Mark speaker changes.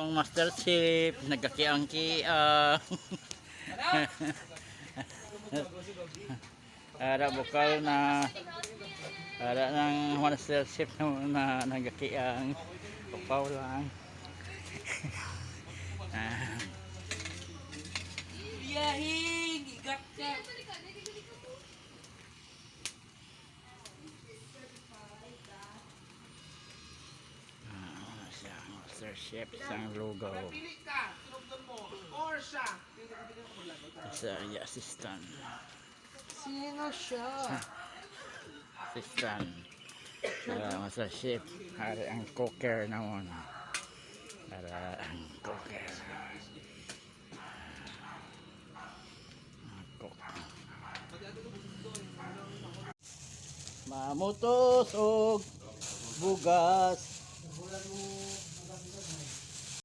Speaker 1: namang master chef, nagkakiang-kiang. Ara bukal na ara ng master chef na nagkakiang. Upaw lang.
Speaker 2: Biyahing, igat ka.
Speaker 1: Master chef sang lugaw.
Speaker 2: Pili ka, tinugtog mo. Or siya.
Speaker 1: Sa assistant.
Speaker 2: Sino siya?
Speaker 1: Assistant. Master chef. Hari ang cooker naman. Para ang cooker. Mamutos og bugas